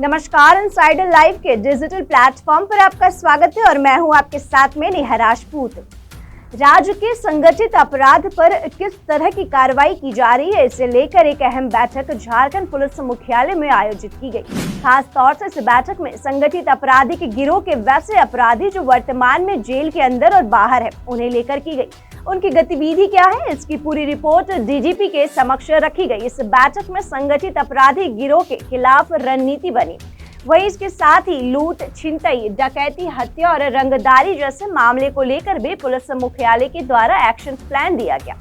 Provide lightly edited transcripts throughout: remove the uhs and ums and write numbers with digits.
नमस्कार, insider live के digital platform पर आपका स्वागत है और मैं हूं आपके साथ में नेहा राजपूत। राज्य के संगठित अपराध पर किस तरह की कार्रवाई की जा रही है, इसे लेकर एक अहम बैठक झारखंड पुलिस मुख्यालय में आयोजित की गई। खास तौर से इस बैठक में संगठित अपराधी के गिरोह के वैसे अपराधी जो वर्तमान में जेल के अंदर और बाहर है, उन्हें लेकर की गई। उनकी गतिविधि क्या है, इसकी पूरी रिपोर्ट डीजीपी के समक्ष रखी गई। इस बैठक में संगठित अपराधी गिरोह के खिलाफ रणनीति बनी। वहीं इसके साथ ही लूट, छिनतई, डकैती, हत्या और रंगदारी जैसे मामले को लेकर भी पुलिस मुख्यालय के द्वारा एक्शन प्लान दिया गया।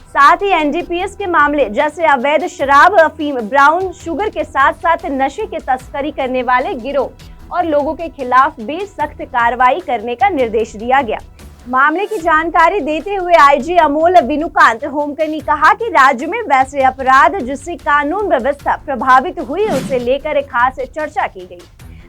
साथ ही एनडीपीएस के मामले जैसे अवैध शराब, अफीम, ब्राउन शुगर के साथ साथ नशे की तस्करी करने वाले गिरोह और लोगों के खिलाफ भी सख्त कार्रवाई करने का निर्देश दिया गया। मामले की जानकारी देते हुए आईजी अमोल विनुकांत होमकर ने कहा कि राज्य में वैसे अपराध जिससे कानून व्यवस्था प्रभावित हुई, उसे लेकर खास चर्चा की गई।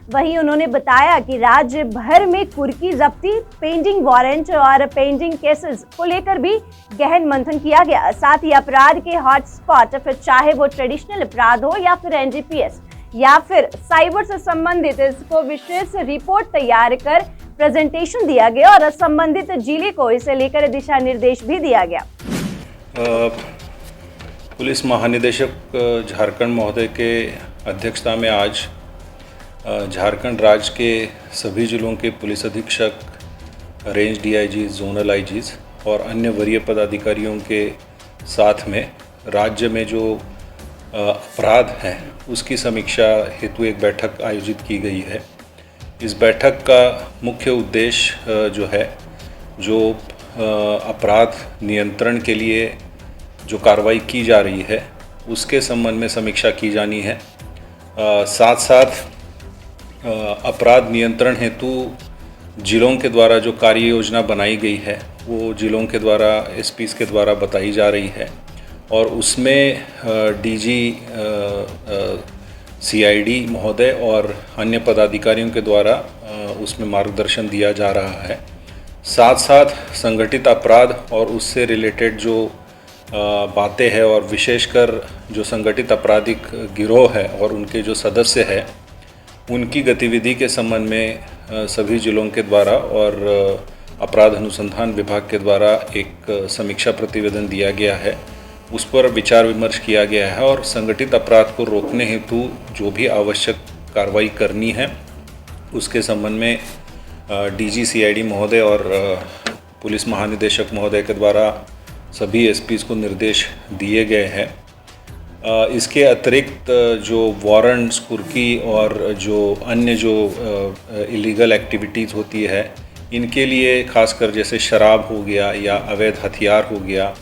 वहीं उन्होंने बताया कि राज्य भर में कुर्की जब्ती, पेंडिंग वारंट और पेंडिंग केसेस को लेकर भी गहन मंथन किया गया। साथ ही अपराध के हॉटस्पॉट, फिर चाहे वो ट्रेडिशनल अपराध हो या फिर एनडीपीएस या फिर साइबर से संबंधित, इसको विशेष रिपोर्ट तैयार कर प्रेजेंटेशन दिया गया और संबंधित जिले को इसे लेकर दिशा निर्देश भी दिया गया। पुलिस महानिदेशक झारखंड महोदय के अध्यक्षता में आज झारखंड राज्य के सभी जिलों के पुलिस अधीक्षक, रेंज डीआईजी, जोनल आईजीज और अन्य वरीय पदाधिकारियों के साथ में राज्य में जो अपराध हैं उसकी समीक्षा हेतु एक बैठक आयोजित की गई है। इस बैठक का मुख्य उद्देश्य जो अपराध नियंत्रण के लिए जो कार्रवाई की जा रही है उसके संबंध में समीक्षा की जानी है। साथ साथ अपराध नियंत्रण हेतु जिलों के द्वारा जो कार्य योजना बनाई गई है वो जिलों के द्वारा एसपीज के द्वारा बताई जा रही है और उसमें डीजी, सीआईडी महोदय और अन्य पदाधिकारियों के द्वारा उसमें मार्गदर्शन दिया जा रहा है। साथ साथ संगठित अपराध और उससे रिलेटेड जो बातें हैं और विशेषकर जो संगठित आपराधिक गिरोह है और उनके जो सदस्य हैं उनकी गतिविधि के संबंध में सभी जिलों के द्वारा और अपराध अनुसंधान विभाग के द्वारा एक समीक्षा प्रतिवेदन दिया गया है। उस पर विचार विमर्श किया गया है और संगठित अपराध को रोकने हेतु जो भी आवश्यक कार्रवाई करनी है उसके संबंध में डीजी, सीआईडी महोदय और पुलिस महानिदेशक महोदय के द्वारा सभी एसपीज को निर्देश दिए गए हैं। इसके अतिरिक्त जो वारंट्स, कुर्की और जो अन्य जो इलीगल एक्टिविटीज़ होती है इनके लिए खासकर जैसे शराब हो गया या अवैध हथियार हो गया,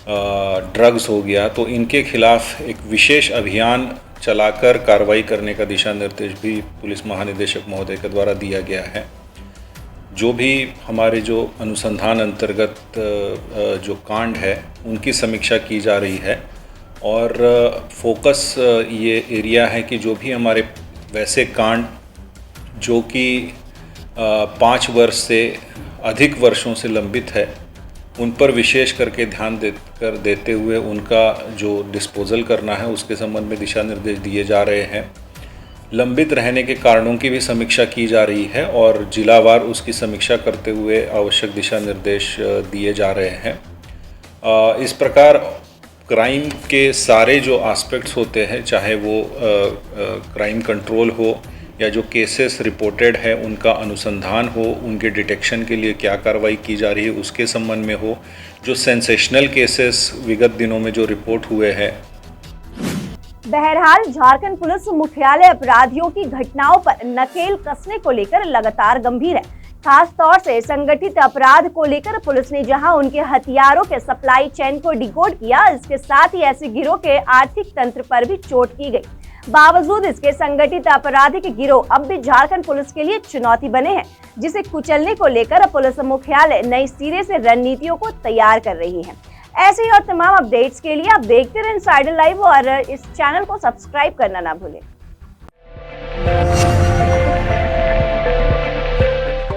ड्रग्स हो गया, तो इनके खिलाफ एक विशेष अभियान चलाकर कार्रवाई करने का दिशा निर्देश भी पुलिस महानिदेशक महोदय के द्वारा दिया गया है। जो भी हमारे जो अनुसंधान अंतर्गत जो कांड है उनकी समीक्षा की जा रही है और फोकस ये एरिया है कि जो भी हमारे वैसे कांड जो कि 5 वर्ष से अधिक वर्षों से लंबित है उन पर विशेष करके ध्यान देते हुए उनका जो डिस्पोजल करना है उसके संबंध में दिशा निर्देश दिए जा रहे हैं। लंबित रहने के कारणों की भी समीक्षा की जा रही है और जिलावार उसकी समीक्षा करते हुए आवश्यक दिशा निर्देश दिए जा रहे हैं। इस प्रकार क्राइम के सारे जो एस्पेक्ट्स होते हैं, चाहे वो क्राइम कंट्रोल हो या जो केसेस रिपोर्टेड है उनका अनुसंधान हो, उनके डिटेक्शन के लिए क्या कार्रवाई की जा रही है उसके संबंध में हो, जो सेंसेशनल केसेस विगत दिनों में जो रिपोर्ट हुए हैं। बहरहाल झारखंड पुलिस मुख्यालय अपराधियों की घटनाओं पर नकेल कसने को लेकर लगातार गंभीर है। खास तौर से संगठित अपराध को लेकर पुलिस ने जहां उनके हथियारों के सप्लाई चेन को डिकोड किया, इसके साथ ही ऐसे गिरोह के आर्थिक तंत्र पर भी चोट की गई। बावजूद इसके संगठित आपराधिक गिरोह अब भी झारखंड पुलिस के लिए चुनौती बने हैं, जिसे कुचलने को लेकर पुलिस मुख्यालय नई सिरे से रणनीतियों को तैयार कर रही है। ऐसे ही और तमाम अपडेट्स के लिए आप देखते रहे इनसाइडर लाइव और इस चैनल को सब्सक्राइब करना ना भूलें।